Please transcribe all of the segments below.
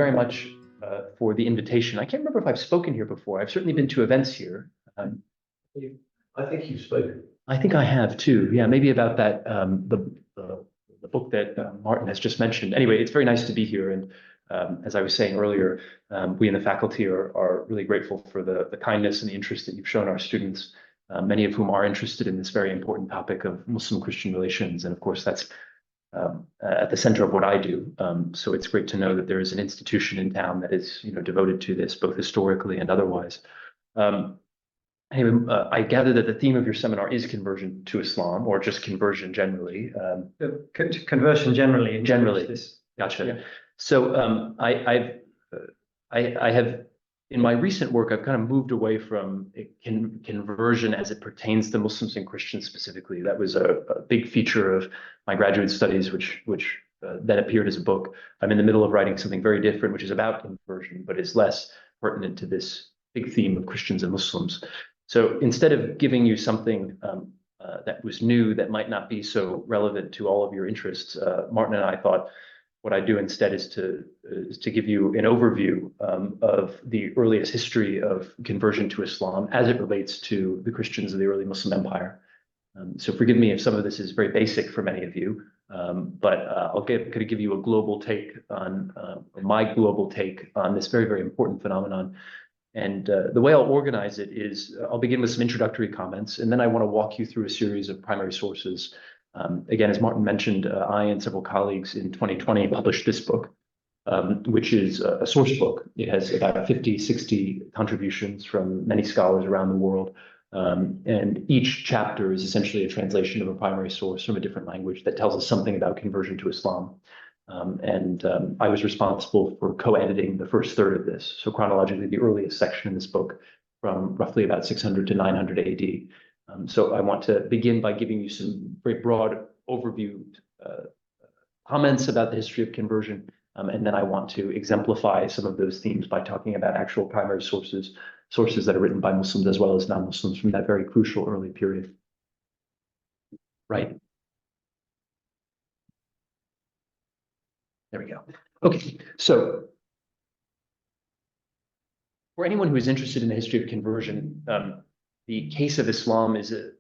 very much for the invitation. I can't remember if I've spoken here before. I've certainly been to events here. I think you've spoken. I think I have too. Yeah, maybe about that the book that Martin has just mentioned. Anyway, it's very nice to be here. And as I was saying earlier, we in the faculty are really grateful for the kindness and the interest that you've shown our students, many of whom are interested in this very important topic of Muslim-Christian relations. And of course, that's at the center of what I do. So it's great to know that there is an institution in town that is, devoted to this, both historically and otherwise. Anyway, I gather that the theme of your seminar is conversion to Islam, or just conversion generally. Conversion generally. Generally, gotcha. Yeah. So I have, in my recent work, I've kind of moved away from conversion as it pertains to Muslims and Christians specifically. That was a big feature of my graduate studies, which then appeared as a book. I'm in the middle of writing something very different, which is about conversion, but is less pertinent to this big theme of Christians and Muslims. So instead of giving you something that was new that might not be so relevant to all of your interests, Martin and I thought what I'd do instead is to give you an overview of the earliest history of conversion to Islam as it relates to the Christians of the early Muslim empire. So forgive me if some of this is very basic for many of you, but I'll give you a global take on my global take on this very, very important phenomenon. And the way I'll organize it is I'll begin with some introductory comments, and then I want to walk you through a series of primary sources. Again, as Martin mentioned, I and several colleagues in 2020 published this book, which is a source book. It has about 50, 60 contributions from many scholars around the world. And each chapter is essentially a translation of a primary source from a different language that tells us something about conversion to Islam. I was responsible for co-editing the first third of this. So chronologically, the earliest section in this book from roughly about 600 to 900 AD. So I want to begin by giving you some very broad overview comments about the history of conversion. And then I want to exemplify some of those themes by talking about actual primary sources that are written by Muslims as well as non-Muslims from that very crucial early period. Right. There we go. Okay, so for anyone who is interested in the history of conversion, the case of Islam is a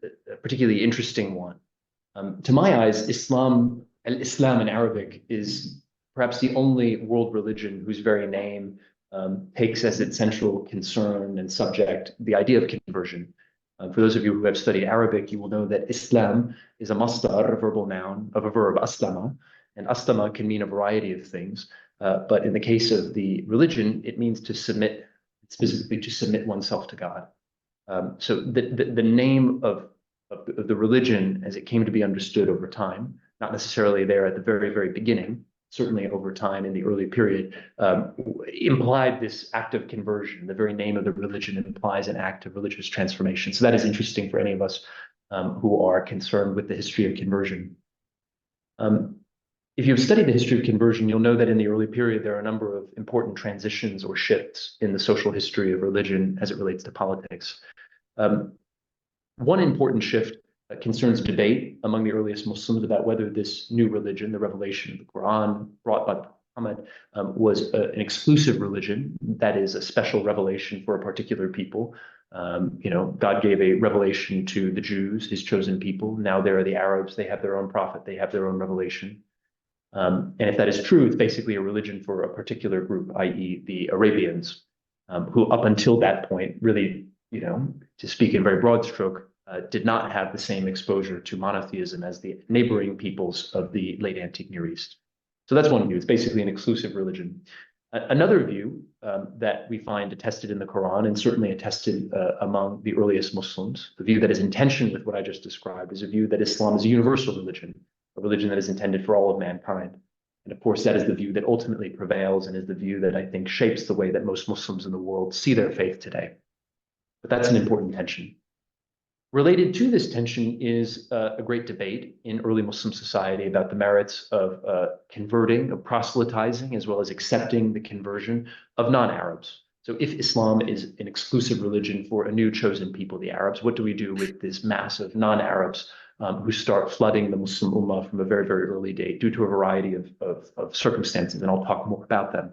particularly interesting one. To my eyes, Islam in Arabic is perhaps the only world religion whose very name takes as its central concern and subject the idea of conversion. For those of you who have studied Arabic, you will know that Islam is a masdar, a verbal noun of a verb, aslama, and aslama can mean a variety of things. But in the case of the religion, it means to submit, specifically to submit oneself to God. So the name of the religion as it came to be understood over time, not necessarily there at the very, very beginning, certainly over time in the early period, implied this act of conversion. The very name of the religion implies an act of religious transformation. So that is interesting for any of us who are concerned with the history of conversion. If you've studied the history of conversion, you'll know that in the early period, there are a number of important transitions or shifts in the social history of religion as it relates to politics. One important shift concerns debate among the earliest Muslims about whether this new religion, the revelation of the Quran brought by Muhammad, was an exclusive religion, that is a special revelation for a particular people. God gave a revelation to the Jews, his chosen people. Now there are the Arabs, they have their own prophet, they have their own revelation. And if that is true, it's basically a religion for a particular group, i.e. the Arabians, who up until that point really, to speak in very broad stroke, did not have the same exposure to monotheism as the neighboring peoples of the late antique Near East. So that's one view. It's basically an exclusive religion. Another view that we find attested in the Quran and certainly attested among the earliest Muslims, the view that is in tension with what I just described, is a view that Islam is a universal religion, a religion that is intended for all of mankind. And of course, that is the view that ultimately prevails and is the view that I think shapes the way that most Muslims in the world see their faith today. But that's an important tension. Related to this tension is a great debate in early Muslim society about the merits of converting, of proselytizing, as well as accepting the conversion of non-Arabs. So if Islam is an exclusive religion for a new chosen people, the Arabs, what do we do with this mass of non-Arabs who start flooding the Muslim Ummah from a very, very early date due to a variety of circumstances, and I'll talk more about them.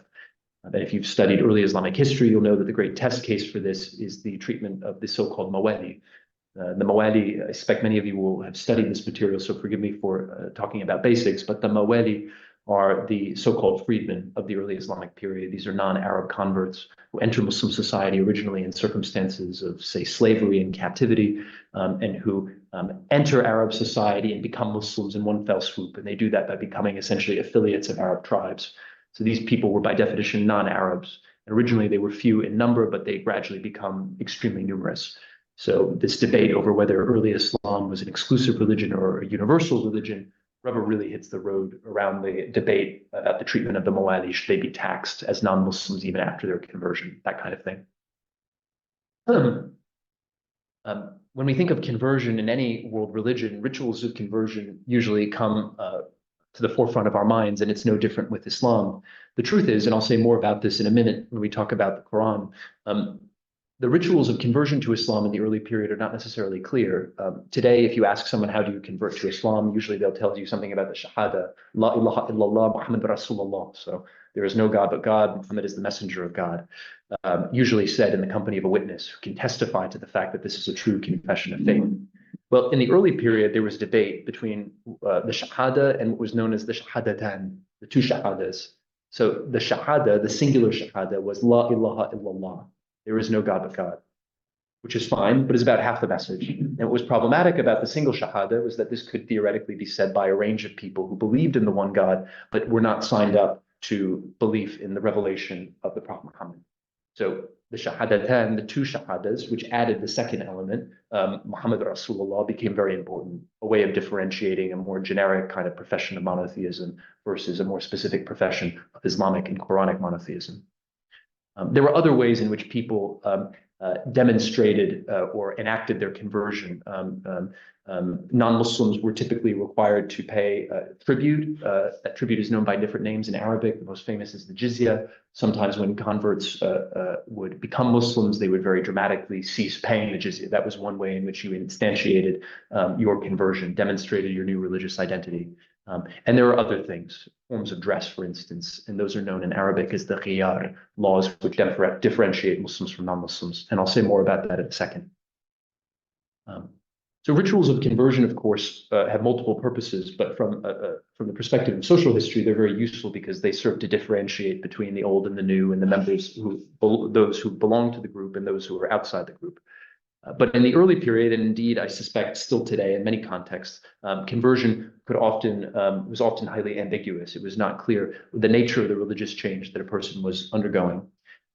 And if you've studied early Islamic history, you'll know that the great test case for this is the treatment of the so-called mawali. The mawali, I expect many of you will have studied this material, so forgive me for talking about basics, but the mawali are the so-called freedmen of the early Islamic period. These are non-Arab converts who enter Muslim society originally in circumstances of, say, slavery and captivity, and who enter Arab society and become Muslims in one fell swoop. And they do that by becoming essentially affiliates of Arab tribes. So these people were by definition non-Arabs. Originally, they were few in number, but they gradually become extremely numerous. So this debate over whether early Islam was an exclusive religion or a universal religion, rubber really hits the road around the debate about the treatment of the Mawali. Should they be taxed as non-Muslims even after their conversion? That kind of thing. When we think of conversion in any world religion, rituals of conversion usually come to the forefront of our minds, and it's no different with Islam. The truth is, and I'll say more about this in a minute when we talk about the Quran, the rituals of conversion to Islam in the early period are not necessarily clear. Today, if you ask someone, how do you convert to Islam? Usually they'll tell you something about the Shahada, La ilaha illallah, Muhammad Rasulullah. So there is no God but God, Muhammad is the messenger of God. Usually said in the company of a witness who can testify to the fact that this is a true confession of faith. Well, in the early period, there was debate between the Shahada and what was known as the Shahadatan, the two Shahadas. So the Shahada, the singular Shahada, was La ilaha illallah. There is no God but God, which is fine, but is about half the message. And what was problematic about the single Shahada was that this could theoretically be said by a range of people who believed in the one God, but were not signed up to belief in the revelation of the Prophet Muhammad. So the Shahadatan, the two Shahadas, which added the second element, Muhammad Rasulullah, became very important, a way of differentiating a more generic kind of profession of monotheism versus a more specific profession of Islamic and Quranic monotheism. There were other ways in which people demonstrated or enacted their conversion. Non-Muslims were typically required to pay tribute. That tribute is known by different names in Arabic. The most famous is the jizya. Sometimes when converts would become Muslims, they would very dramatically cease paying the jizya. That was one way in which you instantiated your conversion, demonstrated your new religious identity. And there are other things, forms of dress, for instance, and those are known in Arabic as the khiyar, laws which differentiate Muslims from non-Muslims. And I'll say more about that in a second. So rituals of conversion, of course, have multiple purposes, but from the perspective of social history, they're very useful because they serve to differentiate between the old and the new and the members those who belong to the group and those who are outside the group. But in the early period, and indeed I suspect still today in many contexts, conversion was often highly ambiguous. It was not clear the nature of the religious change that a person was undergoing.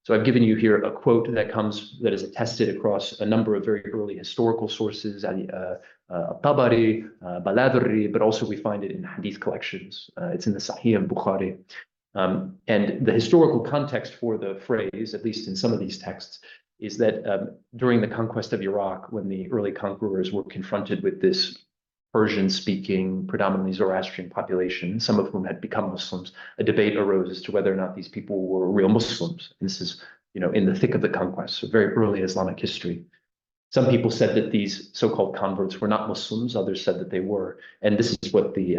So I've given you here a quote that is attested across a number of very early historical sources, Tabari, Baladri, but also we find it in hadith collections. It's in the Sahih of Bukhari. And the historical context for the phrase, at least in some of these texts, is that during the conquest of Iraq, when the early conquerors were confronted with this Persian-speaking, predominantly Zoroastrian population, some of whom had become Muslims, a debate arose as to whether or not these people were real Muslims. And this is, in the thick of the conquest, so very early Islamic history. Some people said that these so-called converts were not Muslims. Others said that they were. And this is what the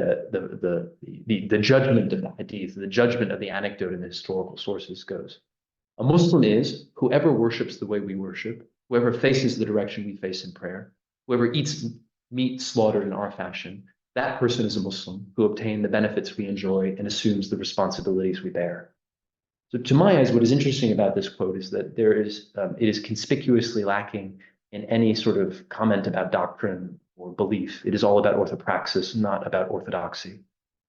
judgment of the hadith, the judgment of the anecdote in the historical sources goes. A Muslim is whoever worships the way we worship, whoever faces the direction we face in prayer, whoever eats meat slaughtered in our fashion. That person is a Muslim who obtained the benefits we enjoy and assumes the responsibilities we bear. So to my eyes, what is interesting about this quote is that it is conspicuously lacking in any sort of comment about doctrine or belief. It is all about orthopraxis, not about orthodoxy.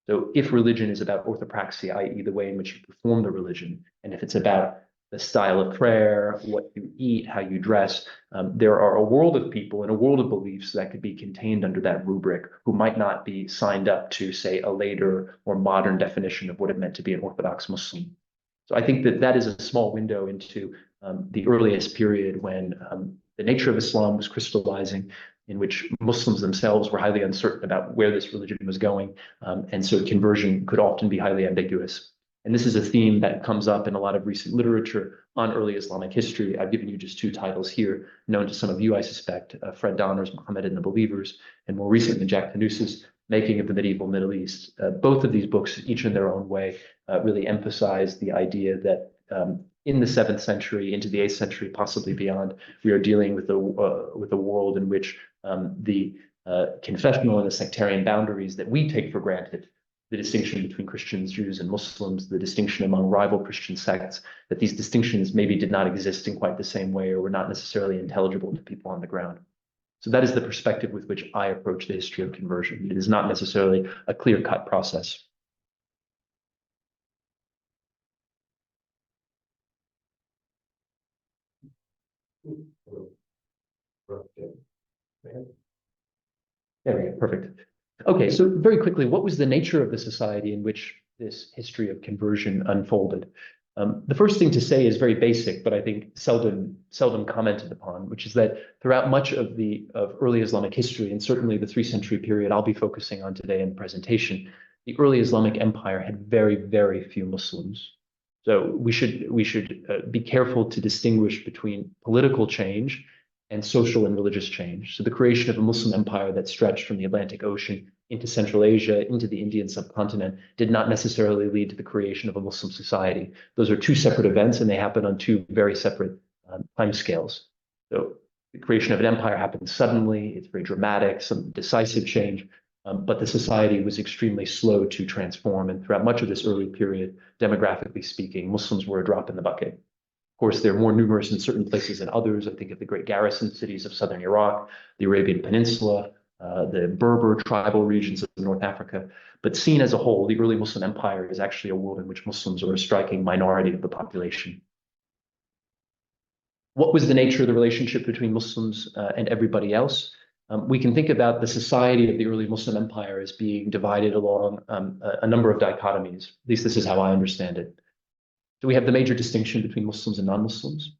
So if religion is about orthopraxy, i.e. the way in which you perform the religion, and if it's about the style of prayer, what you eat, how you dress, there are a world of people and a world of beliefs that could be contained under that rubric who might not be signed up to, say, a later or modern definition of what it meant to be an Orthodox Muslim. So I think that is a small window into the earliest period when the nature of Islam was crystallizing, in which Muslims themselves were highly uncertain about where this religion was going. And so conversion could often be highly ambiguous. And this is a theme that comes up in a lot of recent literature on early Islamic history. I've given you just two titles here, known to some of you, I suspect, Fred Donner's Muhammad and the Believers, and more recently, Jack Tanusa's Making of the Medieval Middle East. Both of these books, each in their own way, really emphasize the idea that in the 7th century into the 8th century, possibly beyond, we are dealing with a world in which the confessional and the sectarian boundaries that we take for granted, the distinction between Christians, Jews, and Muslims, the distinction among rival Christian sects, that these distinctions maybe did not exist in quite the same way or were not necessarily intelligible to people on the ground. So that is the perspective with which I approach the history of conversion. It is not necessarily a clear-cut process. There we go, perfect. Okay, so very quickly, what was the nature of the society in which this history of conversion unfolded? The first thing to say is very basic, but I think seldom commented upon, which is that throughout much of early Islamic history, and certainly the 3th century period I'll be focusing on today in the presentation, the early Islamic empire had very, very few Muslims. So we should be careful to distinguish between political change and social and religious change. So the creation of a Muslim empire that stretched from the Atlantic Ocean into Central Asia, into the Indian subcontinent, did not necessarily lead to the creation of a Muslim society. Those are two separate events, and they happen on two very separate timescales. So the creation of an empire happened suddenly. It's very dramatic, some decisive change, but the society was extremely slow to transform. And throughout much of this early period, demographically speaking, Muslims were a drop in the bucket. Of course, they're more numerous in certain places than others. I think of the great garrison cities of southern Iraq, the Arabian Peninsula, the Berber tribal regions of North Africa. But seen as a whole, the early Muslim empire is actually a world in which Muslims are a striking minority of the population. What was the nature of the relationship between Muslims and everybody else? We can think about the society of the early Muslim empire as being divided along a number of dichotomies. At least this is how I understand it. So we have the major distinction between Muslims and non-Muslims.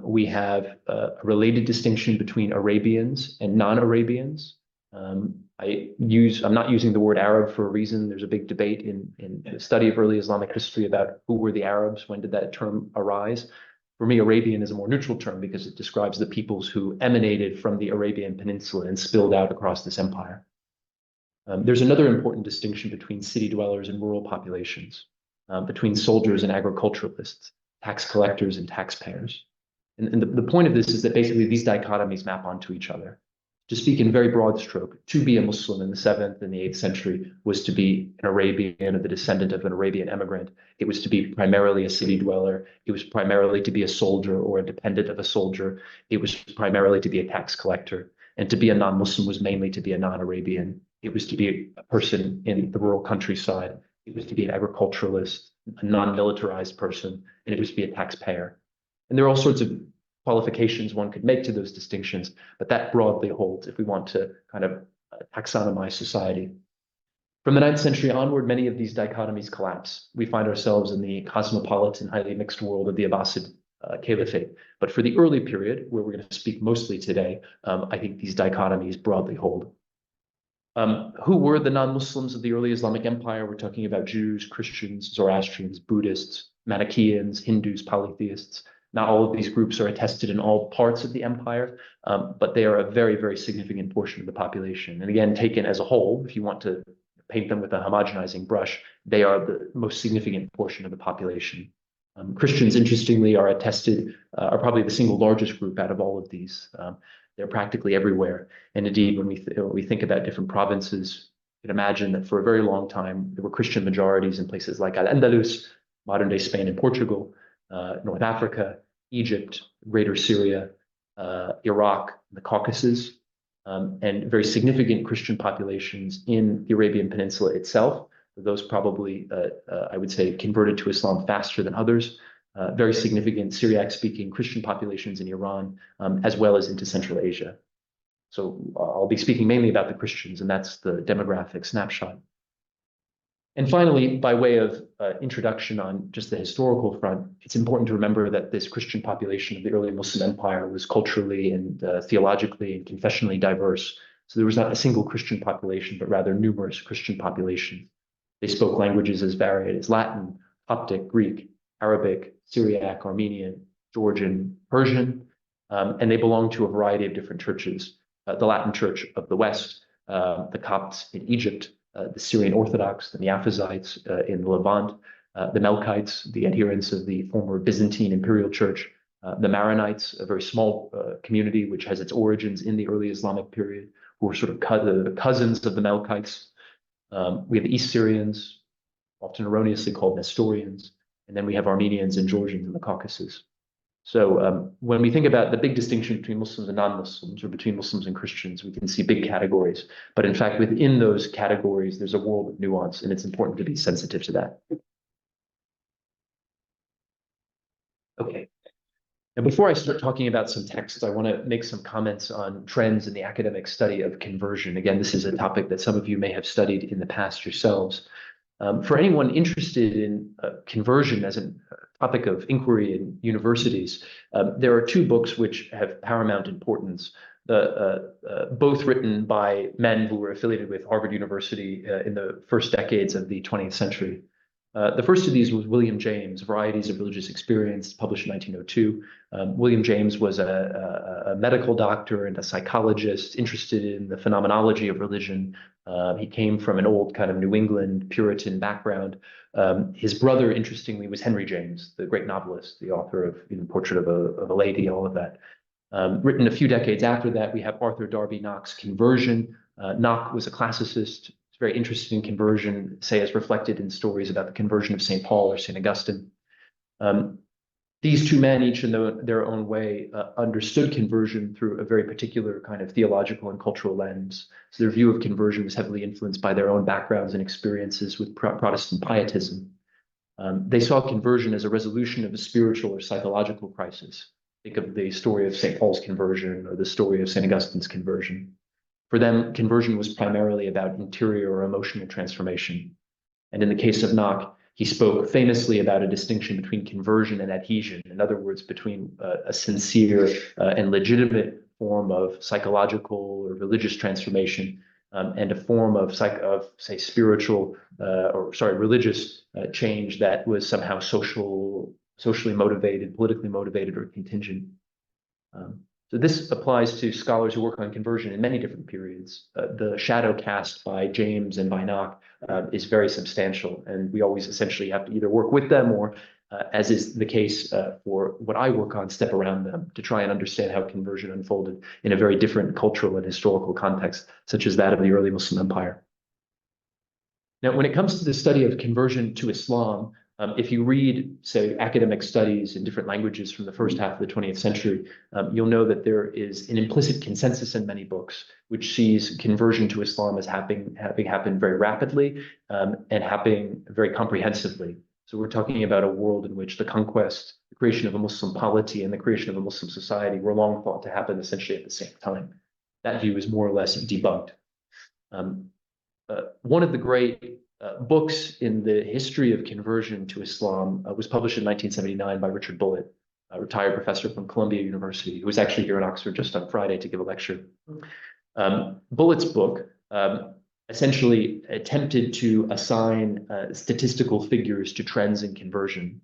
We have a related distinction between Arabians and non-Arabians. I'm not using the word Arab for a reason. There's a big debate in the study of early Islamic history about who were the Arabs, when did that term arise. For me, Arabian is a more neutral term because it describes the peoples who emanated from the Arabian Peninsula and spilled out across this empire. There's another important distinction between city dwellers and rural populations, between soldiers and agriculturalists, tax collectors and taxpayers. And the point of this is that basically these dichotomies map onto each other. To speak in very broad stroke, to be a Muslim in the 7th and the 8th century was to be an Arabian or the descendant of an Arabian emigrant. It was to be primarily a city dweller. It was primarily to be a soldier or a dependent of a soldier. It was primarily to be a tax collector. And to be a non-Muslim was mainly to be a non-Arabian. It was to be a person in the rural countryside. It was to be an agriculturalist, a non-militarized person, and it was to be a taxpayer. And there are all sorts of qualifications one could make to those distinctions, but that broadly holds if we want to kind of taxonomize society. From the 9th century onward, many of these dichotomies collapse. We find ourselves in the cosmopolitan, highly mixed world of the Abbasid Caliphate. But for the early period, where we're going to speak mostly today, I think these dichotomies broadly hold. Who were the non-Muslims of the early Islamic empire? We're talking about Jews, Christians, Zoroastrians, Buddhists, Manichaeans, Hindus, polytheists. Not all of these groups are attested in all parts of the empire, but they are a very, very significant portion of the population. And again, taken as a whole, if you want to paint them with a homogenizing brush, they are the most significant portion of the population. Christians, interestingly, are probably the single largest group out of all of these. They're practically everywhere. And indeed, when we think about different provinces, you can imagine that for a very long time, there were Christian majorities in places like Al-Andalus, modern-day Spain and Portugal, North Africa, Egypt, Greater Syria, Iraq, the Caucasus, and very significant Christian populations in the Arabian Peninsula itself. Those probably, I would say, converted to Islam faster than others. Very significant Syriac-speaking Christian populations in Iran, as well as into Central Asia. So I'll be speaking mainly about the Christians, and that's the demographic snapshot. And finally, by way of introduction on just the historical front, it's important to remember that this Christian population of the early Muslim empire was culturally and theologically and confessionally diverse. So there was not a single Christian population, but rather numerous Christian populations. They spoke languages as varied as Latin, Coptic, Greek, Arabic, Syriac, Armenian, Georgian, Persian, and they belonged to a variety of different churches. The Latin Church of the West, the Copts in Egypt, the Syrian Orthodox, the Miaphysites in the Levant, the Melkites, the adherents of the former Byzantine imperial church, the Maronites, a very small community which has its origins in the early Islamic period, who were sort of the cousins of the Melkites. We have the East Syrians, often erroneously called Nestorians, and then we have Armenians and Georgians in the Caucasus. So when we think about the big distinction between Muslims and non-Muslims, or between Muslims and Christians, we can see big categories. But in fact, within those categories, there's a world of nuance, and it's important to be sensitive to that. Okay. Now, before I start talking about some texts, I want to make some comments on trends in the academic study of conversion. Again, this is a topic that some of you may have studied in the past yourselves. For anyone interested in conversion as a topic of inquiry in universities, there are two books which have paramount importance, both written by men who were affiliated with Harvard University in the first decades of the 20th century. The first of these was William James, Varieties of Religious Experience, published in 1902. William James was a medical doctor and a psychologist interested in the phenomenology of religion. He came from an old kind of New England Puritan background. His brother, interestingly, was Henry James, the great novelist, the author of Portrait of a Lady, all of that. Written a few decades after that, we have Arthur Darby Knock's Conversion. Knock was a classicist, very interested in conversion, say as reflected in stories about the conversion of St. Paul or St. Augustine. These two men, each in their own way, understood conversion through a very particular kind of theological and cultural lens. So their view of conversion was heavily influenced by their own backgrounds and experiences with Protestant pietism. They saw conversion as a resolution of a spiritual or psychological crisis. Think of the story of St. Paul's conversion or the story of St. Augustine's conversion. For them, conversion was primarily about interior or emotional transformation. And in the case of Knock, he spoke famously about a distinction between conversion and adhesion. In other words, between a sincere and legitimate form of psychological or religious transformation and a form of say, religious change that was somehow socially motivated, politically motivated, or contingent. So this applies to scholars who work on conversion in many different periods. The shadow cast by James and by Knock is very substantial, and we always essentially have to either work with them or, as is the case for what I work on, step around them to try and understand how conversion unfolded in a very different cultural and historical context, such as that of the early Muslim empire. Now, when it comes to the study of conversion to Islam, if you read, say, academic studies in different languages from the first half of the 20th century, you'll know that there is an implicit consensus in many books which sees conversion to Islam as having happened very rapidly and happening very comprehensively. So we're talking about a world in which the conquest, the creation of a Muslim polity, and the creation of a Muslim society were long thought to happen essentially at the same time. That view is more or less debunked. One of the great books in the history of conversion to Islam was published in 1979 by Richard Bullitt, a retired professor from Columbia University, who was actually here in Oxford just on Friday to give a lecture. Bullitt's book essentially attempted to assign statistical figures to trends in conversion.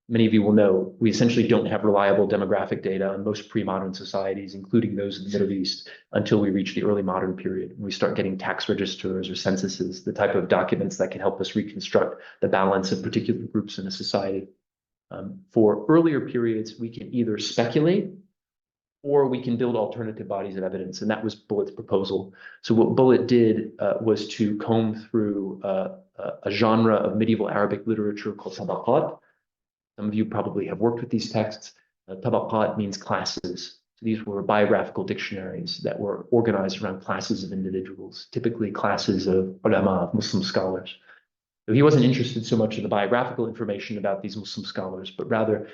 Many of you will know we essentially don't have reliable demographic data on most pre-modern societies, including those in the Middle East, until we reach the early modern period. When we start getting tax registers or censuses, the type of documents that can help us reconstruct the balance of particular groups in a society. For earlier periods, we can either speculate or we can build alternative bodies of evidence, and that was Bullitt's proposal. So what Bullitt did was to comb through a genre of medieval Arabic literature called tabaqat. Some of you probably have worked with these texts. Tabaqat means classes. So these were biographical dictionaries that were organized around classes of individuals, typically classes of ulama, of Muslim scholars. So he wasn't interested so much in the biographical information about these Muslim scholars, but rather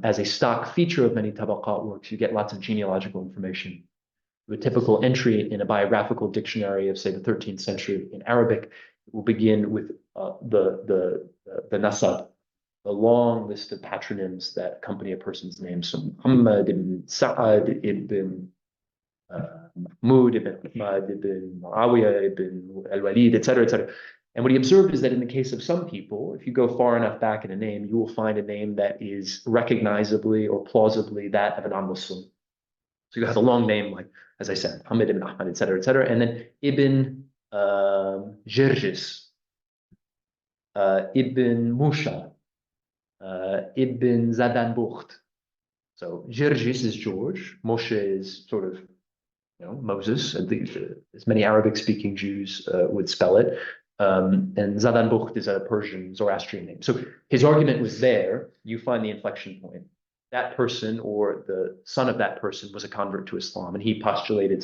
as a stock feature of many tabaqat works, you get lots of genealogical information. A typical entry in a biographical dictionary of, say, the 13th century in Arabic will begin with the nasab, a long list of patronyms that accompany a person's name. So Muhammad ibn Sa'ad ibn Mahmud ibn Ahmad ibn Muawiyah ibn al-Walid, etc., etc. And what he observed is that in the case of some people, if you go far enough back in a name, you will find a name that is recognizably or plausibly that of a non-Muslim. So you have a long name, like, as I said, Muhammad ibn Ahmad, etc., etc., and then Ibn Jirjis. Ibn Musha, Ibn Zadanbucht. So Jirgis is George, Moshe is sort of, Moses, as many Arabic-speaking Jews would spell it. And Zadanbucht is a Persian Zoroastrian name. So his argument was there. You find the inflection point. That person or the son of that person was a convert to Islam, and he postulated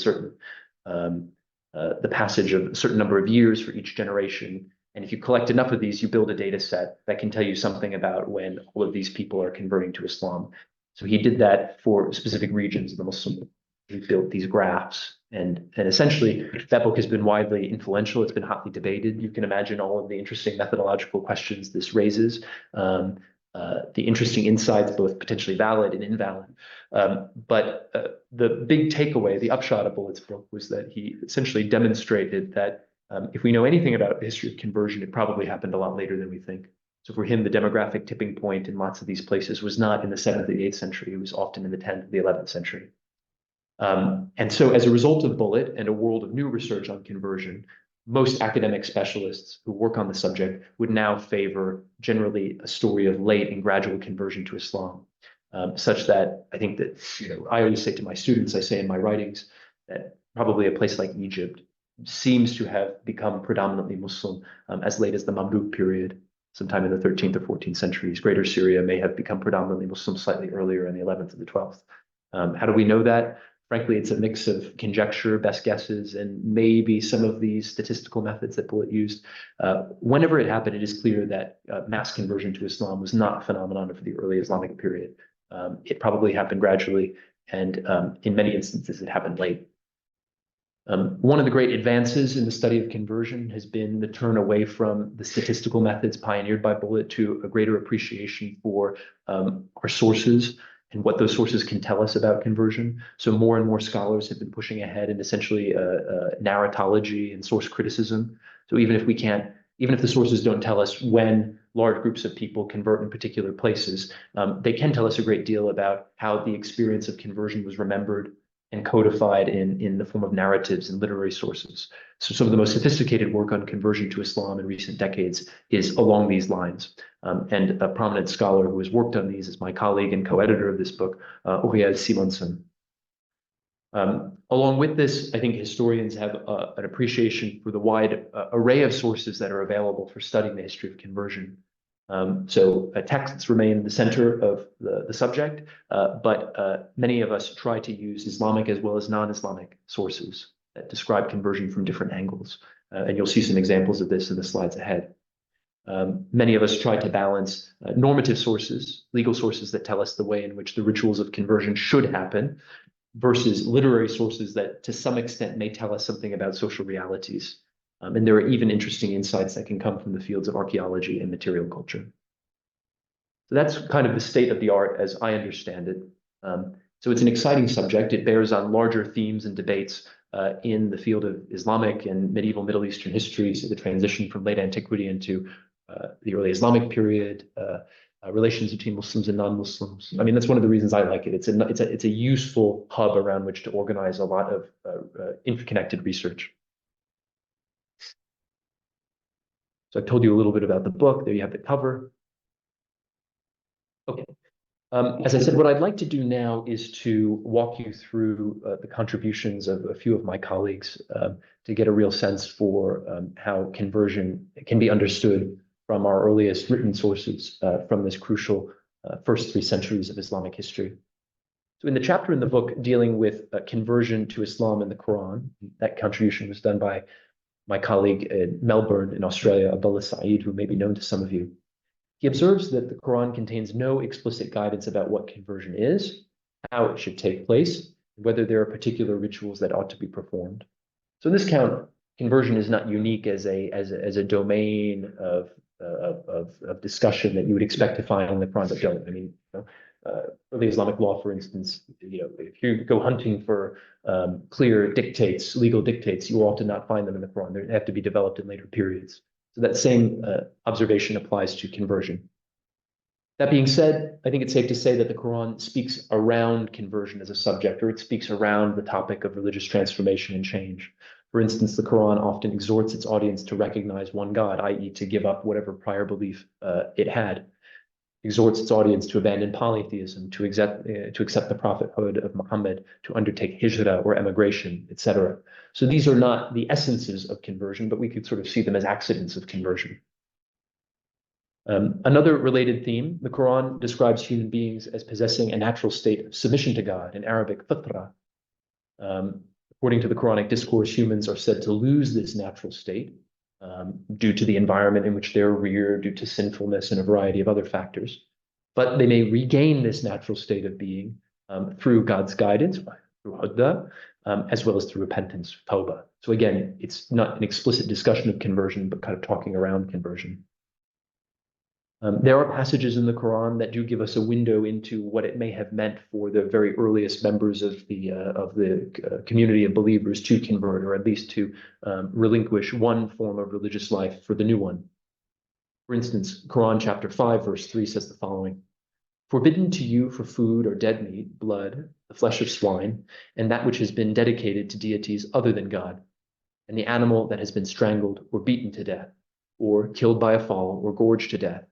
the passage of a certain number of years for each generation. And if you collect enough of these, you build a data set that can tell you something about when all of these people are converting to Islam. So he did that for specific regions of the Muslim. He built these graphs, and essentially that book has been widely influential. It's been hotly debated. You can imagine all of the interesting methodological questions this raises, the interesting insights, both potentially valid and invalid. But the big takeaway, the upshot of Bullitt's book, was that he essentially demonstrated that if we know anything about the history of conversion, it probably happened a lot later than we think. So for him, the demographic tipping point in lots of these places was not in the 7th or the 8th century. It was often in the 10th or the 11th century. And so as a result of Bullitt and a world of new research on conversion, most academic specialists who work on the subject would now favor generally a story of late and gradual conversion to Islam, such that I think that, I always say to my students, I say in my writings, that probably a place like Egypt seems to have become predominantly Muslim as late as the Mamluk period, sometime in the 13th or 14th centuries. Greater Syria may have become predominantly Muslim slightly earlier in the 11th or the 12th. How do we know that? Frankly, it's a mix of conjecture, best guesses, and maybe some of these statistical methods that Bullitt used. Whenever it happened, it is clear that mass conversion to Islam was not a phenomenon of the early Islamic period. It probably happened gradually, and in many instances, it happened late. One of the great advances in the study of conversion has been the turn away from the statistical methods pioneered by Bullitt to a greater appreciation for our sources and what those sources can tell us about conversion. So more and more scholars have been pushing ahead in essentially narratology and source criticism. So even if the sources don't tell us when large groups of people convert in particular places, they can tell us a great deal about how the experience of conversion was remembered and codified in the form of narratives and literary sources. So some of the most sophisticated work on conversion to Islam in recent decades is along these lines. And a prominent scholar who has worked on these is my colleague and co-editor of this book, Uriel Simonsen. Along with this, I think historians have an appreciation for the wide array of sources that are available for studying the history of conversion. So texts remain the center of the subject, but many of us try to use Islamic as well as non-Islamic sources that describe conversion from different angles. And you'll see some examples of this in the slides ahead. Many of us try to balance normative sources, legal sources that tell us the way in which the rituals of conversion should happen, versus literary sources that to some extent may tell us something about social realities. And there are even interesting insights that can come from the fields of archaeology and material culture. So that's kind of the state of the art as I understand it. So it's an exciting subject. It bears on larger themes and debates in the field of Islamic and medieval Middle Eastern history, so the transition from late antiquity into the early Islamic period, relations between Muslims and non-Muslims. I mean, that's one of the reasons I like it. It's a useful hub around which to organize a lot of interconnected research. So I've told you a little bit about the book. There you have the cover. Okay. As I said, what I'd like to do now is to walk you through the contributions of a few of my colleagues to get a real sense for how conversion can be understood from our earliest written sources from this crucial first 3 centuries of Islamic history. So in the chapter in the book dealing with conversion to Islam and the Quran, that contribution was done by my colleague in Melbourne in Australia, Abdullah Saeed, who may be known to some of you. He observes that the Quran contains no explicit guidance about what conversion is, how it should take place, and whether there are particular rituals that ought to be performed. So in this count, conversion is not unique as a domain of discussion that you would expect to find in the Quran, but don't. I mean, early Islamic law, for instance, if you go hunting for clear dictates, legal dictates, you will often not find them in the Quran. They have to be developed in later periods. So that same observation applies to conversion. That being said, I think it's safe to say that the Quran speaks around conversion as a subject, or it speaks around the topic of religious transformation and change. For instance, the Quran often exhorts its audience to recognize one God, i.e., to give up whatever prior belief it had. Exhorts its audience to abandon polytheism, to accept the prophethood of Muhammad, to undertake hijrah or emigration, etc. So these are not the essences of conversion, but we could sort of see them as accidents of conversion. Another related theme, the Quran describes human beings as possessing a natural state of submission to God, in Arabic, fitra. According to the Quranic discourse, humans are said to lose this natural state due to the environment in which they're reared, due to sinfulness and a variety of other factors. But they may regain this natural state of being through God's guidance, through hudda, as well as through repentance, tawbah. So again, it's not an explicit discussion of conversion, but kind of talking around conversion. There are passages in the Quran that do give us a window into what it may have meant for the very earliest members of the community of believers to convert, or at least to relinquish one form of religious life for the new one. For instance, Quran chapter 5, verse 3 says the following: "Forbidden to you for food or dead meat, blood, the flesh of swine, and that which has been dedicated to deities other than God, and the animal that has been strangled or beaten to death, or killed by a fall or gorged to death,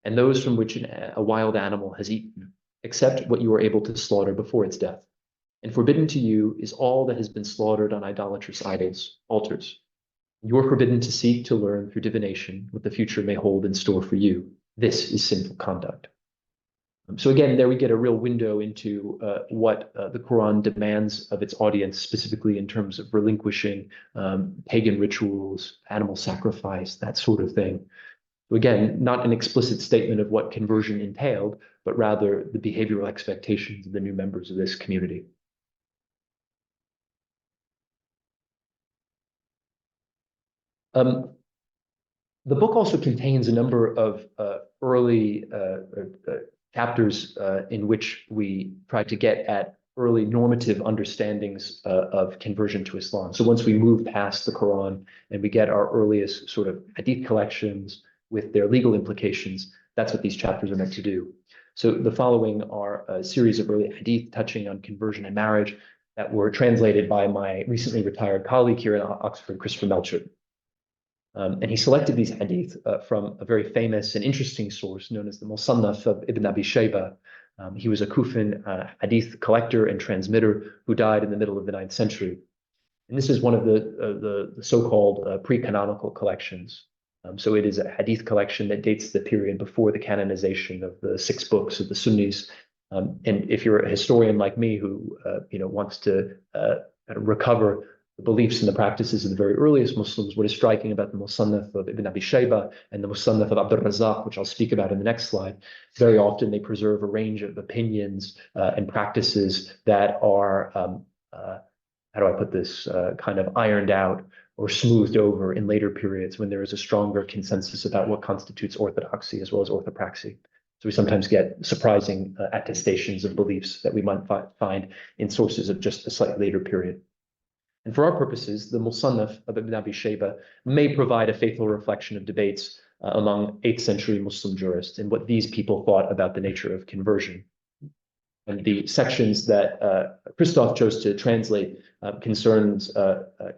and those from which a wild animal has eaten, except what you are able to slaughter before its death. And forbidden to you is all that has been slaughtered on idolatrous altars. You are forbidden to seek to learn through divination what the future may hold in store for you. This is sinful conduct." So again, there we get a real window into what the Quran demands of its audience, specifically in terms of relinquishing pagan rituals, animal sacrifice, that sort of thing. So again, not an explicit statement of what conversion entailed, but rather the behavioral expectations of the new members of this community. The book also contains a number of early chapters in which we try to get at early normative understandings of conversion to Islam. So once we move past the Quran and we get our earliest sort of hadith collections with their legal implications, that's what these chapters are meant to do. So the following are a series of early hadith touching on conversion and marriage that were translated by my recently retired colleague here in Oxford, Christopher Melcher. And he selected these hadith from a very famous and interesting source known as the Musannaf of Ibn Abi Shayba. He was a Kufan hadith collector and transmitter who died in the middle of the 9th century. And this is one of the so-called pre-canonical collections. So it is a hadith collection that dates the period before the canonization of the 6 books of the Sunnis. And if you're a historian like me who wants to recover the beliefs and the practices of the very earliest Muslims, what is striking about the Musannaf of Ibn Abi Shayba and the Musannaf of Abdul Razak, which I'll speak about in the next slide, very often they preserve a range of opinions and practices that are, how do I put this, kind of ironed out or smoothed over in later periods when there is a stronger consensus about what constitutes orthodoxy as well as orthopraxy. So we sometimes get surprising attestations of beliefs that we might find in sources of just a slightly later period. And for our purposes, the Musannaf of Ibn Abi Shayba may provide a faithful reflection of debates among 8th century Muslim jurists and what these people thought about the nature of conversion. And the sections that Christoph chose to translate concerns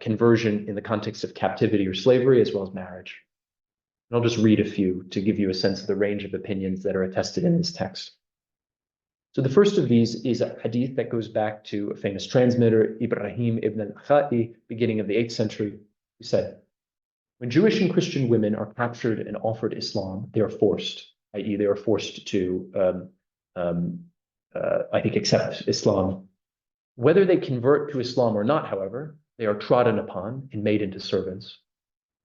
conversion in the context of captivity or slavery, as well as marriage. And I'll just read a few to give you a sense of the range of opinions that are attested in this text. So the first of these is a hadith that goes back to a famous transmitter, Ibrahim ibn al-Akhai, beginning of the 8th century, who said, "When Jewish and Christian women are captured and offered Islam, they are forced, i.e. they are forced to, I think, accept Islam. Whether they convert to Islam or not, however, they are trodden upon and made into servants."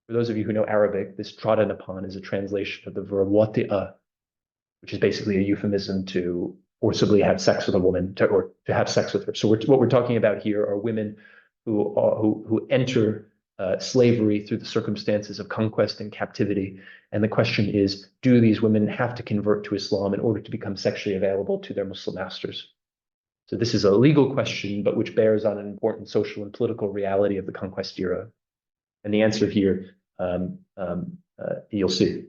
For those of you who know Arabic, this trodden upon is a translation of the verb wati'a, which is basically a euphemism to forcibly have sex with a woman or to have sex with her. So what we're talking about here are women who enter slavery through the circumstances of conquest and captivity. And the question is, do these women have to convert to Islam in order to become sexually available to their Muslim masters? So this is a legal question, but which bears on an important social and political reality of the conquest era. And the answer here, you'll see.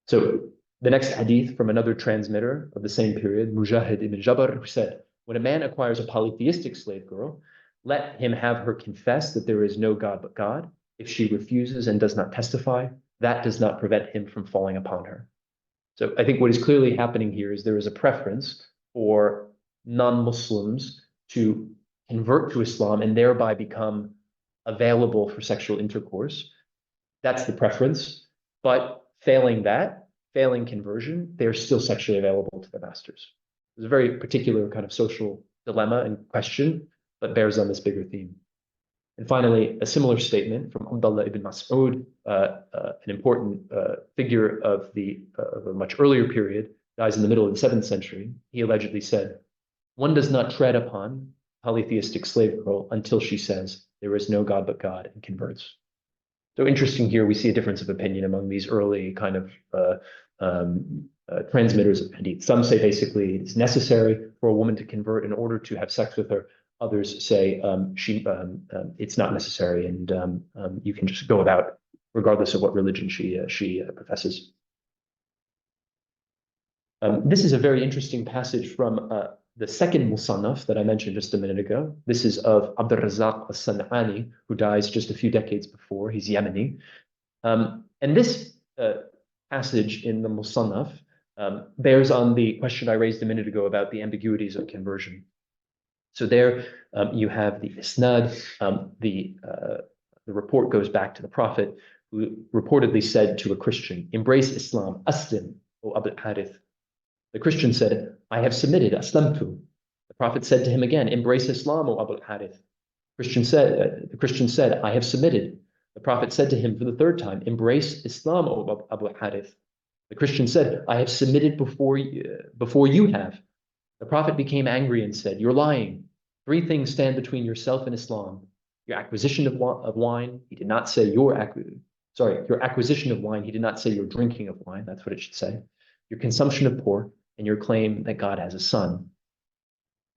So the next hadith from another transmitter of the same period, Mujahid ibn Jabr, who said, "When a man acquires a polytheistic slave girl, let him have her confess that there is no God but God. If she refuses and does not testify, that does not prevent him from falling upon her. So I think what is clearly happening here is there is a preference for non-Muslims to convert to Islam and thereby become available for sexual intercourse. That's the preference. But failing that, failing conversion, they're still sexually available to their masters. It's a very particular kind of social dilemma and question, but bears on this bigger theme. And finally, a similar statement from Abdullah ibn Mas'ud, an important figure of a much earlier period, dies in the middle of the 7th century. He allegedly said, "One does not tread upon polytheistic slave girl until she says, 'There is no God but God,' and converts." So interesting here, we see a difference of opinion among these early kind of transmitters of hadith. Some say basically it's necessary for a woman to convert in order to have sex with her. Others say it's not necessary, and you can just go about regardless of what religion she professes. This is a very interesting passage from the second Musannaf that I mentioned just a minute ago. This is of Abd al-Razzaq al-San'ani, who dies just a few decades before. He's Yemeni. And this passage in the Musannaf bears on the question I raised a minute ago about the ambiguities of conversion. So there you have the isnad, the report goes back to the Prophet, who reportedly said to a Christian, "Embrace Islam, aslim, O Abu Harith." The Christian said, "I have submitted, aslamtu." The Prophet said to him again, "Embrace Islam, O Abu Harith." The Christian said, "I have submitted." The Prophet said to him for the third time, "Embrace Islam, O Abu Harith." The Christian said, "I have submitted before you have." The Prophet became angry and said, "You're lying. 3 things stand between yourself and Islam. Your acquisition of wine." He did not say your acquisition of wine. He did not say your drinking of wine. That's what it should say. "Your consumption of pork and your claim that God has a son."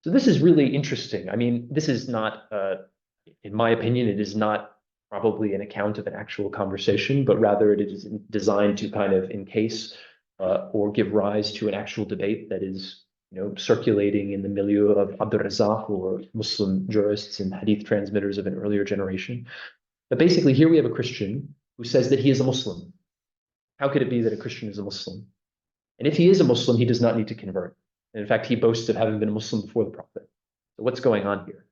So this is really interesting. I mean, this is not, in my opinion, it is not probably an account of an actual conversation, but rather it is designed to kind of encase or give rise to an actual debate that is circulating in the milieu of Abd al-Razzaq or Muslim jurists and hadith transmitters of an earlier generation. But basically, here we have a Christian who says that he is a Muslim. How could it be that a Christian is a Muslim? And if he is a Muslim, he does not need to convert. And in fact, he boasts of having been a Muslim before the Prophet. So what's going on here?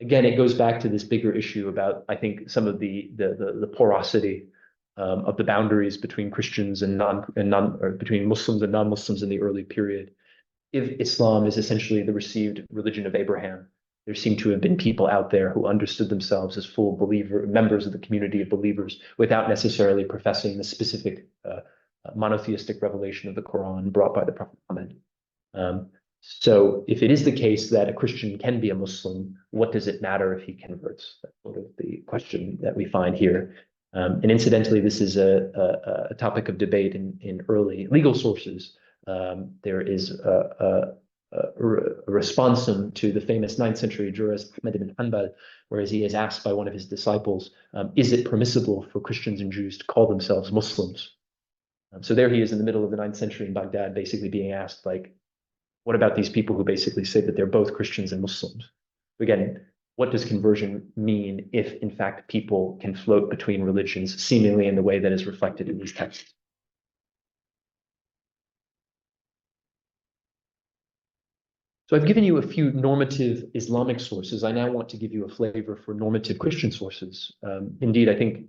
Again, it goes back to this bigger issue about, I think, some of the porosity of the boundaries between Christians and between Muslims and non-Muslims in the early period. If Islam is essentially the received religion of Abraham, there seem to have been people out there who understood themselves as full members of the community of believers without necessarily professing the specific monotheistic revelation of the Quran brought by the Prophet Muhammad. So if it is the case that a Christian can be a Muslim, what does it matter if he converts? That's sort of the question that we find here. And incidentally, this is a topic of debate in early legal sources. There is a responsum to the famous 9th century jurist Ahmed ibn Hanbal, whereas he is asked by one of his disciples, is it permissible for Christians and Jews to call themselves Muslims? So there he is in the middle of the 9th century in Baghdad, basically being asked, like, what about these people who basically say that they're both Christians and Muslims? Again, what does conversion mean if, in fact, people can float between religions seemingly in the way that is reflected in these texts? So I've given you a few normative Islamic sources. I now want to give you a flavor for normative Christian sources. Indeed, I think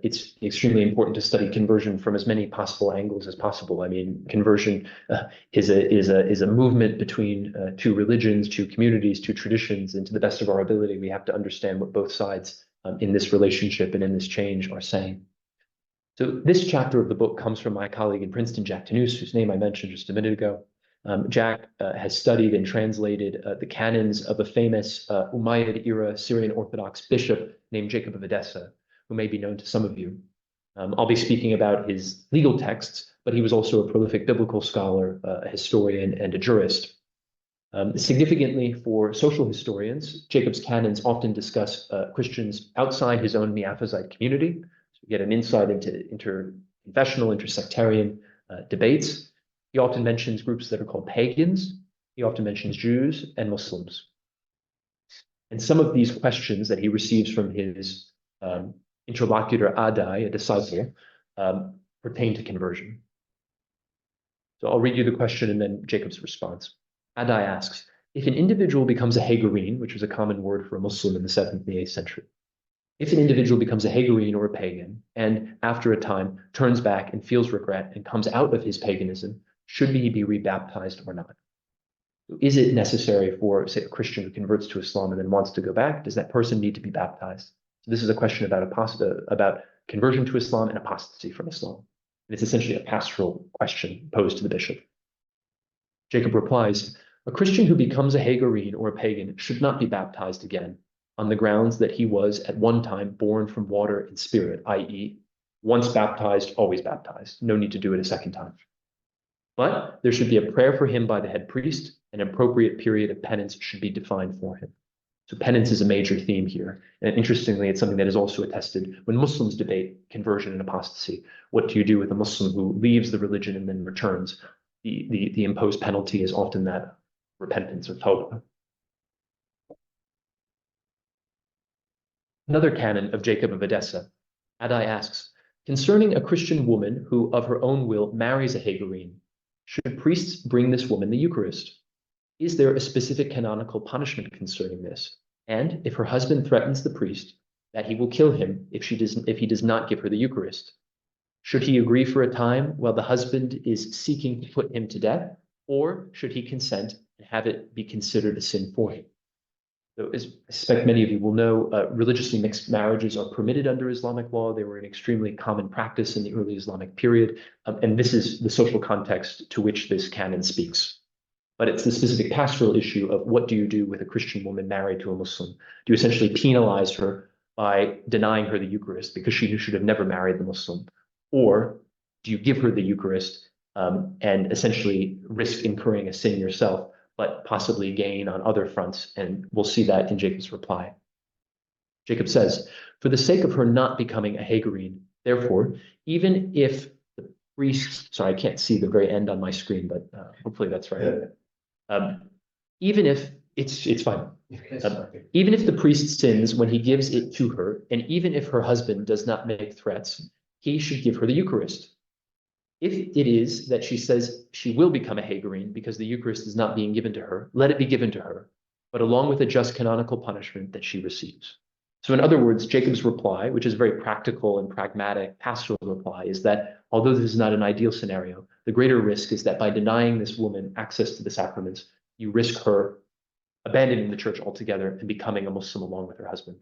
it's extremely important to study conversion from as many possible angles as possible. I mean, conversion is a movement between 2 religions, 2 communities, 2 traditions, and to the best of our ability, we have to understand what both sides in this relationship and in this change are saying. So this chapter of the book comes from my colleague in Princeton, Jack Tanous, whose name I mentioned just a minute ago. Jack has studied and translated the canons of a famous Umayyad-era Syrian Orthodox bishop named Jacob of Edessa, who may be known to some of you. I'll be speaking about his legal texts, but he was also a prolific biblical scholar, a historian, and a jurist. Significantly for social historians, Jacob's canons often discuss Christians outside his own Miaphysite community. So we get an insight into interconfessional, intersectarian debates. He often mentions groups that are called pagans. He often mentions Jews and Muslims. And some of these questions that he receives from his interlocutor Adai, a disciple, pertain to conversion. So I'll read you the question and then Jacob's response. Adai asks, if an individual becomes a Hagarine, which was a common word for a Muslim in the 7th and the 8th century, if an individual becomes a Hagarine or a pagan, and after a time turns back and feels regret and comes out of his paganism, should he be rebaptized or not? Is it necessary for, say, a Christian who converts to Islam and then wants to go back? Does that person need to be baptized? So this is a question about conversion to Islam and apostasy from Islam. And it's essentially a pastoral question posed to the bishop. Jacob replies, a Christian who becomes a Hagarine or a pagan should not be baptized again on the grounds that he was at one time born from water and spirit, i.e., once baptized, always baptized. No need to do it a second time. But there should be a prayer for him by the head priest. An appropriate period of penance should be defined for him. So penance is a major theme here. And interestingly, it's something that is also attested when Muslims debate conversion and apostasy. What do you do with a Muslim who leaves the religion and then returns? The imposed penalty is often that repentance or tawbah. Another canon of Jacob of Edessa, Adai asks, concerning a Christian woman who of her own will marries a Hagarine, should priests bring this woman the Eucharist? Is there a specific canonical punishment concerning this? And if her husband threatens the priest that he will kill him if he does not give her the Eucharist, should he agree for a time while the husband is seeking to put him to death, or should he consent and have it be considered a sin for him? So as I suspect many of you will know, religiously mixed marriages are permitted under Islamic law. They were an extremely common practice in the early Islamic period, and this is the social context to which this canon speaks. But it's the specific pastoral issue of what do you do with a Christian woman married to a Muslim? Do you essentially penalize her by denying her the Eucharist because she should have never married the Muslim? Or do you give her the Eucharist and essentially risk incurring a sin yourself, but possibly gain on other fronts? And we'll see that in Jacob's reply. Jacob says, for the sake of her not becoming a Hagarine, therefore, even if the priest, sorry, I can't see the very end on my screen, but hopefully that's right. Even if it's fine. Even if the priest sins when he gives it to her, and even if her husband does not make threats, he should give her the Eucharist. If it is that she says she will become a Hagarine because the Eucharist is not being given to her, let it be given to her, but along with a just canonical punishment that she receives. So in other words, Jacob's reply, which is a very practical and pragmatic pastoral reply, is that although this is not an ideal scenario, the greater risk is that by denying this woman access to the sacraments, you risk her abandoning the church altogether and becoming a Muslim along with her husband.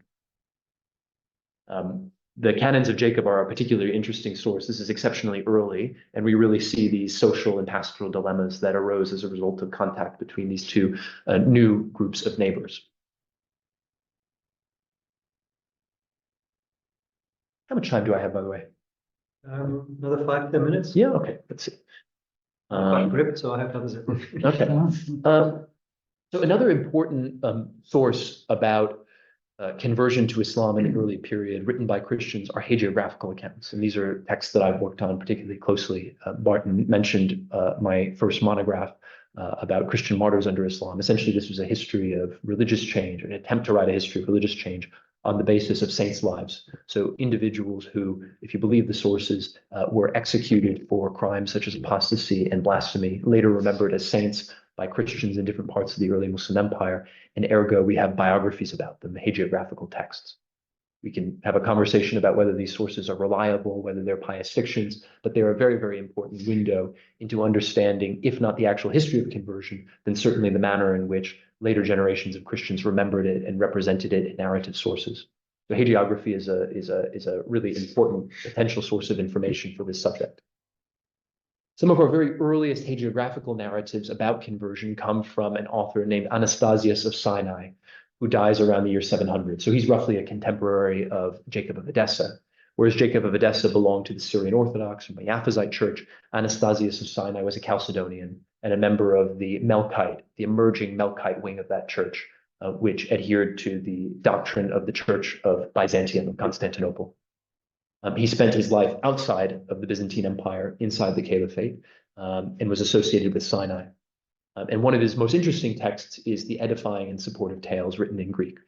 The canons of Jacob are a particularly interesting source. This is exceptionally early, and we really see these social and pastoral dilemmas that arose as a result of contact between these two new groups of neighbors. How much time do I have, by the way? Another 5-10 minutes. Yeah, okay, let's see. I've gripped, so I hope others are. Okay. So another important source about conversion to Islam in the early period written by Christians are hagiographical accounts. And these are texts that I've worked on particularly closely. Martin mentioned my first monograph about Christian martyrs under Islam. Essentially, this was a history of religious change, an attempt to write a history of religious change on the basis of saints' lives. So individuals who, if you believe the sources, were executed for crimes such as apostasy and blasphemy, later remembered as saints by Christians in different parts of the early Muslim empire, and ergo we have biographies about them, hagiographical texts. We can have a conversation about whether these sources are reliable, whether they're pious fictions, but they're a very, very important window into understanding, if not the actual history of conversion, then certainly the manner in which later generations of Christians remembered it and represented it in narrative sources. So hagiography is a really important potential source of information for this subject. Some of our very earliest hagiographical narratives about conversion come from an author named Anastasius of Sinai, who dies around the year 700. So he's roughly a contemporary of Jacob of Edessa. Whereas Jacob of Edessa belonged to the Syrian Orthodox or Miaphysite Church, Anastasius of Sinai was a Chalcedonian and a member of the Melkite, the emerging Melkite wing of that church, which adhered to the doctrine of the Church of Byzantium of Constantinople. He spent his life outside of the Byzantine Empire, inside the Caliphate, and was associated with Sinai. And one of his most interesting texts is the edifying and supportive tales written in Greek.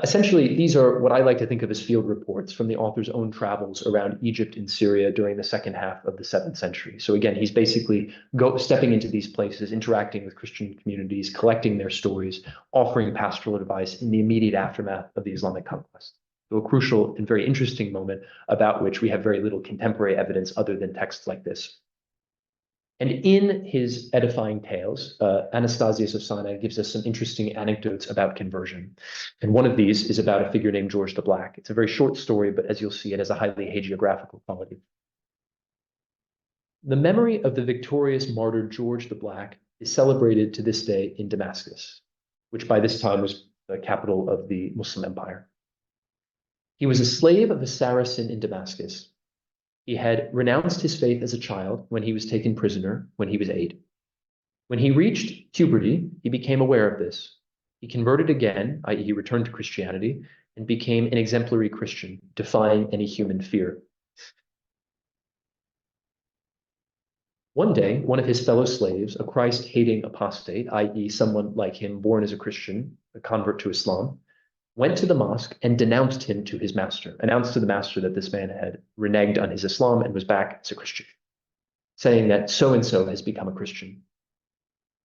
Essentially, these are what I like to think of as field reports from the author's own travels around Egypt and Syria during the second half of the 7th century. So again, he's basically stepping into these places, interacting with Christian communities, collecting their stories, offering pastoral advice in the immediate aftermath of the Islamic conquest. So a crucial and very interesting moment about which we have very little contemporary evidence other than texts like this. And in his edifying tales, Anastasius of Sahner gives us some interesting anecdotes about conversion. And one of these is about a figure named George the Black. It's a very short story, but as you'll see, it has a highly hagiographical quality. The memory of the victorious martyr George the Black is celebrated to this day in Damascus, which by this time was the capital of the Muslim Empire. He was a slave of a Saracen in Damascus. He had renounced his faith as a child when he was taken prisoner when he was 8. When he reached puberty, he became aware of this. He converted again, i.e., he returned to Christianity, and became an exemplary Christian, defying any human fear. One day, one of his fellow slaves, a Christ-hating apostate, i.e., someone like him born as a Christian, a convert to Islam, went to the mosque and denounced him to his master, announced to the master that this man had reneged on his Islam and was back as a Christian, saying that so-and-so has become a Christian.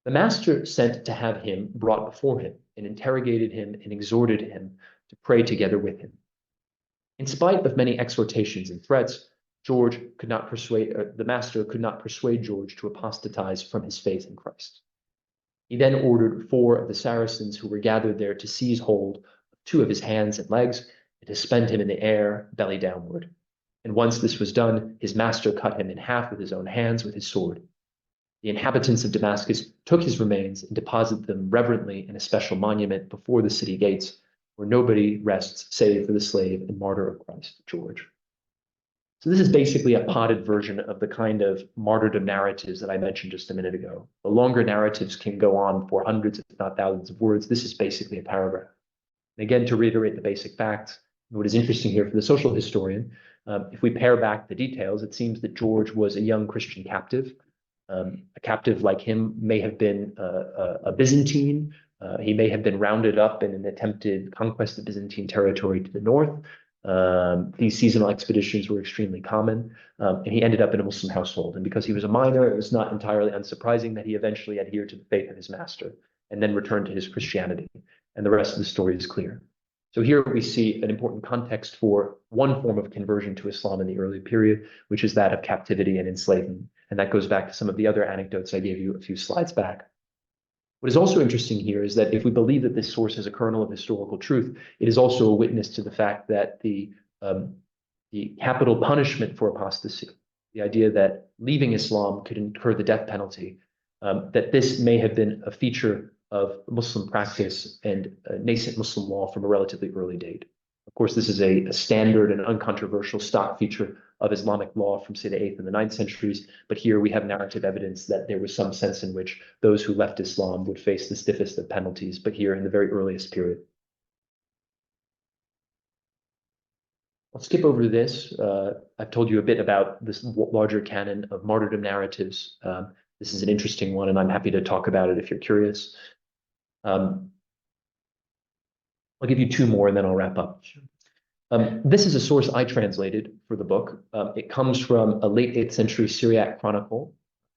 The master sent to have him brought before him and interrogated him and exhorted him to pray together with him. In spite of many exhortations and threats, the master could not persuade George to apostatize from his faith in Christ. He then ordered 4 of the Saracens who were gathered there to seize hold 2 of his hands and legs, and to suspend him in the air, belly downward. And once this was done, his master cut him in half with his own hands with his sword. The inhabitants of Damascus took his remains and deposited them reverently in a special monument before the city gates, where nobody rests save for the slave and martyr of Christ, George. So this is basically a potted version of the kind of martyrdom narratives that I mentioned just a minute ago. The longer narratives can go on for hundreds, if not thousands of words. This is basically a paragraph. And again, to reiterate the basic facts, what is interesting here for the social historian, if we pare back the details, it seems that George was a young Christian captive. A captive like him may have been a Byzantine. He may have been rounded up in an attempted conquest of Byzantine territory to the north. These seasonal expeditions were extremely common, and he ended up in a Muslim household. And because he was a minor, it was not entirely unsurprising that he eventually adhered to the faith of his master and then returned to his Christianity. And the rest of the story is clear. So here we see an important context for one form of conversion to Islam in the early period, which is that of captivity and enslavement. And that goes back to some of the other anecdotes I gave you a few slides back. What is also interesting here is that if we believe that this source is a kernel of historical truth, it is also a witness to the fact that the capital punishment for apostasy, the idea that leaving Islam could incur the death penalty, that this may have been a feature of Muslim practice and nascent Muslim law from a relatively early date. Of course, this is a standard and uncontroversial stock feature of Islamic law from, say, the 8th and the 9th centuries, but here we have narrative evidence that there was some sense in which those who left Islam would face the stiffest of penalties, but here in the very earliest period. I'll skip over this. I've told you a bit about this larger canon of martyrdom narratives. This is an interesting one, and I'm happy to talk about it if you're curious. I'll give you 2 more and then I'll wrap up. This is a source I translated for the book. It comes from a late 8th century Syriac chronicle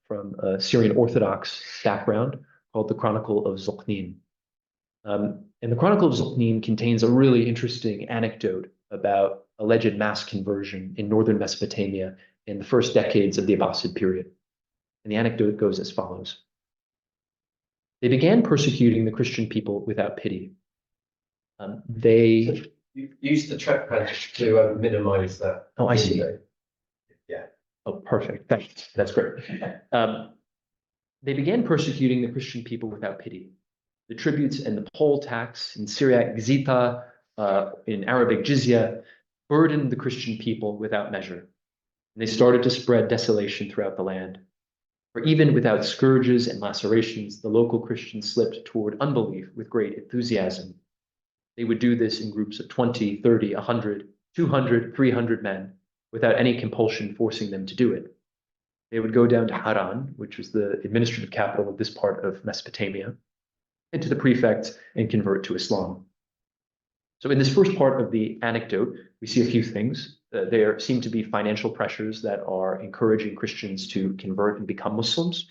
from a Syrian Orthodox background called the Chronicle of Zulqarnain. And the Chronicle of Zulqarnain contains a really interesting anecdote about alleged mass conversion in northern Mesopotamia in the first decades of the Abbasid period. And the anecdote goes as follows. They began persecuting the Christian people without pity. You use the trackpad to minimize that. Oh, I see. Yeah. Oh, perfect. Thanks. That's great. They began persecuting the Christian people without pity. The tributes and the poll tax in Syriac gzita, in Arabic jizya, burdened the Christian people without measure. And they started to spread desolation throughout the land. For even without scourges and lacerations, the local Christians slipped toward unbelief with great enthusiasm. They would do this in groups of 20, 30, 100, 200, 300 men, without any compulsion forcing them to do it. They would go down to Haran, which was the administrative capital of this part of Mesopotamia, and to the prefects and convert to Islam. So in this first part of the anecdote, we see a few things. There seem to be financial pressures that are encouraging Christians to convert and become Muslims.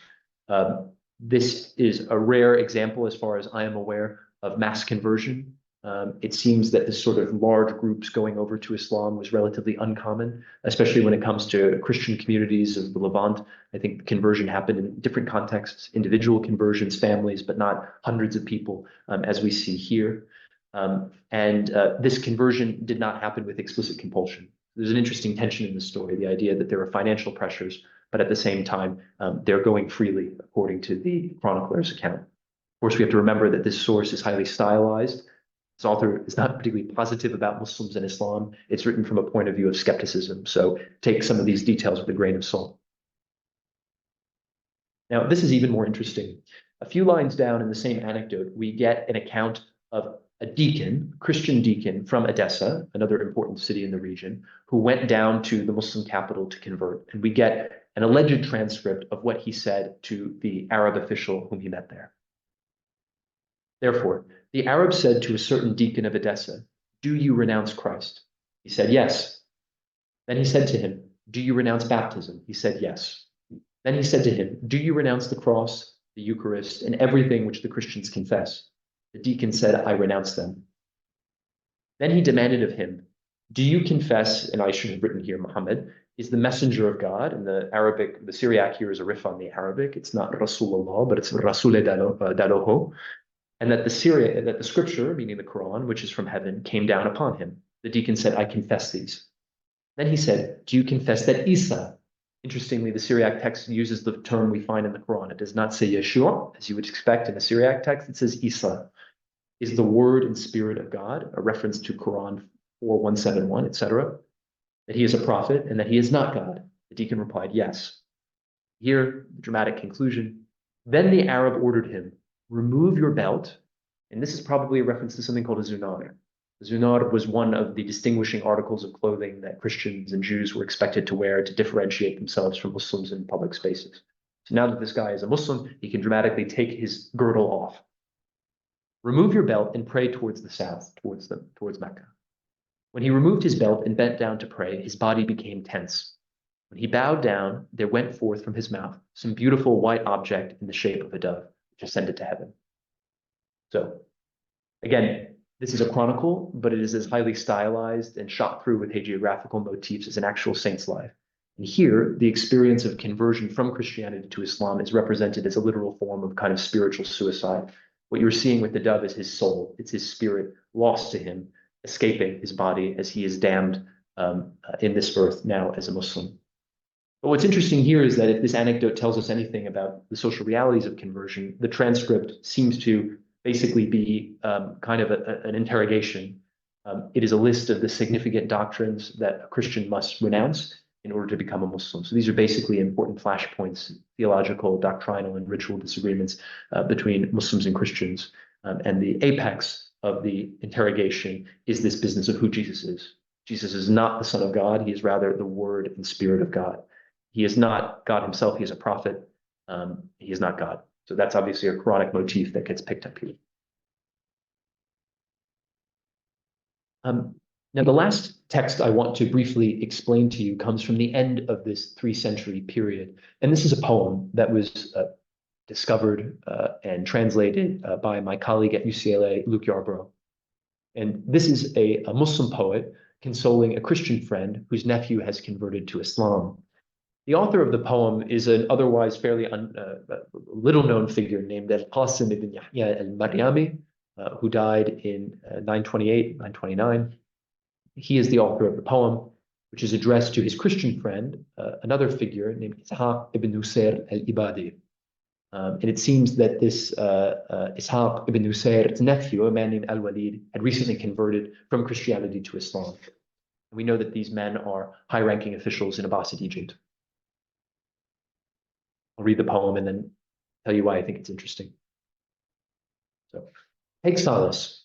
This is a rare example, as far as I am aware, of mass conversion. It seems that this sort of large groups going over to Islam was relatively uncommon, especially when it comes to Christian communities of the Levant. I think conversion happened in different contexts, individual conversions, families, but not hundreds of people, as we see here. This conversion did not happen with explicit compulsion. There's an interesting tension in the story, the idea that there are financial pressures, but at the same time, they're going freely, according to the chronicler's account. Of course, we have to remember that this source is highly stylized. This author is not particularly positive about Muslims and Islam. It's written from a point of view of skepticism, so take some of these details with a grain of salt. Now, this is even more interesting. A few lines down in the same anecdote, we get an account of a deacon, Christian deacon from Edessa, another important city in the region, who went down to the Muslim capital to convert. And we get an alleged transcript of what he said to the Arab official whom he met there. Therefore, the Arab said to a certain deacon of Edessa, "Do you renounce Christ?" He said, "Yes." Then he said to him, "Do you renounce baptism?" He said, "Yes." Then he said to him, "Do you renounce the cross, the Eucharist, and everything which the Christians confess?" The deacon said, "I renounce them." Then he demanded of him, "Do you confess," and I should have written here, Muhammad is the messenger of God? In the Arabic, the Syriac here is a riff on the Arabic. It's not Rasulullah, but it's Rasul Daloho. And that the scripture, meaning the Quran, which is from heaven, came down upon him. The deacon said, "I confess these." Then he said, "Do you confess that Isa?" Interestingly, the Syriac text uses the term we find in the Quran. It does not say Yeshua, as you would expect in the Syriac text. It says Isa is the word and spirit of God, a reference to Quran 4171, etc., that he is a prophet and that he is not God. The deacon replied, "Yes." Here, the dramatic conclusion. Then the Arab ordered him, "Remove your belt." And this is probably a reference to something called a zunar. The zunar was one of the distinguishing articles of clothing that Christians and Jews were expected to wear to differentiate themselves from Muslims in public spaces. So now that this guy is a Muslim, he can dramatically take his girdle off. "Remove your belt and pray towards the south, towards Mecca." When he removed his belt and bent down to pray, his body became tense. When he bowed down, there went forth from his mouth some beautiful white object in the shape of a dove, which ascended to heaven. So, again, this is a chronicle, but it is as highly stylized and shot through with hagiographical motifs as an actual saint's life. And here, the experience of conversion from Christianity to Islam is represented as a literal form of kind of spiritual suicide. What you're seeing with the dove is his soul. It's his spirit lost to him, escaping his body as he is damned in this earth now as a Muslim. But what's interesting here is that if this anecdote tells us anything about the social realities of conversion, the transcript seems to basically be kind of an interrogation. It is a list of the significant doctrines that a Christian must renounce in order to become a Muslim. So these are basically important flashpoints, theological, doctrinal, and ritual disagreements between Muslims and Christians. And the apex of the interrogation is this business of who Jesus is. Jesus is not the Son of God. He is rather the Word and Spirit of God. He is not God himself. He is a prophet. He is not God. So that's obviously a Quranic motif that gets picked up here. Now, the last text I want to briefly explain to you comes from the end of this 3-century period. And this is a poem that was discovered and translated by my colleague at UCLA, Luke Yarbrough. And this is a Muslim poet consoling a Christian friend whose nephew has converted to Islam. The author of the poem is an otherwise fairly little-known figure named Al-Qasim ibn Yahya al-Maryami, who died in 928, 929. He is the author of the poem, which is addressed to his Christian friend, another figure named Ishaq ibn Nusayr al-Ibadi. And it seems that this Ishaq ibn Nusayr's nephew, a man named Al-Walid, had recently converted from Christianity to Islam. And we know that these men are high-ranking officials in Abbasid Egypt. I'll read the poem and then tell you why I think it's interesting. So, take solace.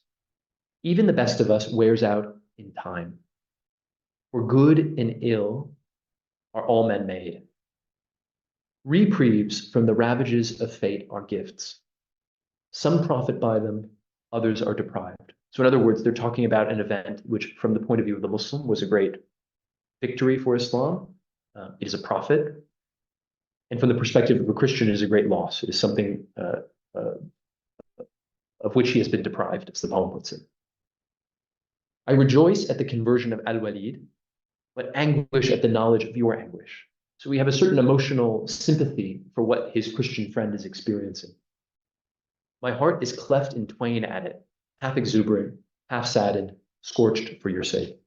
Even the best of us wears out in time. For good and ill are all men made. Reprieves from the ravages of fate are gifts. Some profit by them, others are deprived. So in other words, they're talking about an event which, from the point of view of the Muslim, was a great victory for Islam. It is a prophet. And from the perspective of a Christian, it is a great loss. It is something of which he has been deprived, as the poem puts it. I rejoice at the conversion of Al-Walid, but anguish at the knowledge of your anguish. So we have a certain emotional sympathy for what his Christian friend is experiencing. My heart is cleft in twain at it, half exuberant, half saddened, scorched for your sake.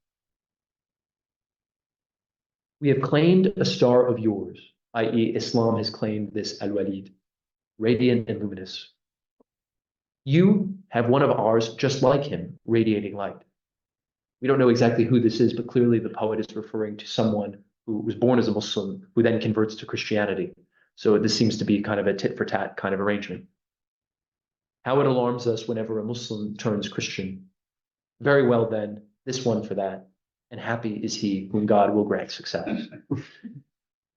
We have claimed a star of yours, i.e. Islam has claimed this Al-Walid, radiant and luminous. You have one of ours just like him, radiating light. We don't know exactly who this is, but clearly the poet is referring to someone who was born as a Muslim, who then converts to Christianity. So this seems to be kind of a tit for tat kind of arrangement. How it alarms us whenever a Muslim turns Christian. Very well then, this one for that, and happy is he whom God will grant success.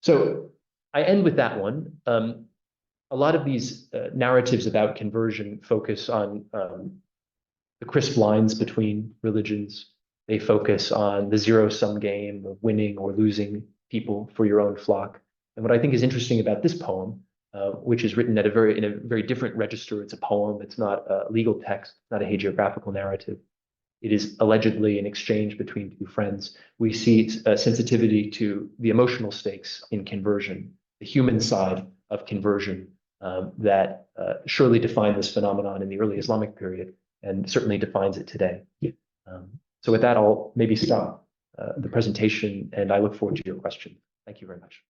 So I end with that one. A lot of these narratives about conversion focus on the crisp lines between religions. They focus on the zero-sum game of winning or losing people for your own flock. And what I think is interesting about this poem, which is written in a very different register, it's a poem, it's not a legal text, not a hagiographical narrative. It is allegedly an exchange between two friends. We see a sensitivity to the emotional stakes in conversion, the human side of conversion that surely defined this phenomenon in the early Islamic period and certainly defines it today. So with that, I'll maybe stop the presentation and I look forward to your questions. Thank you very much.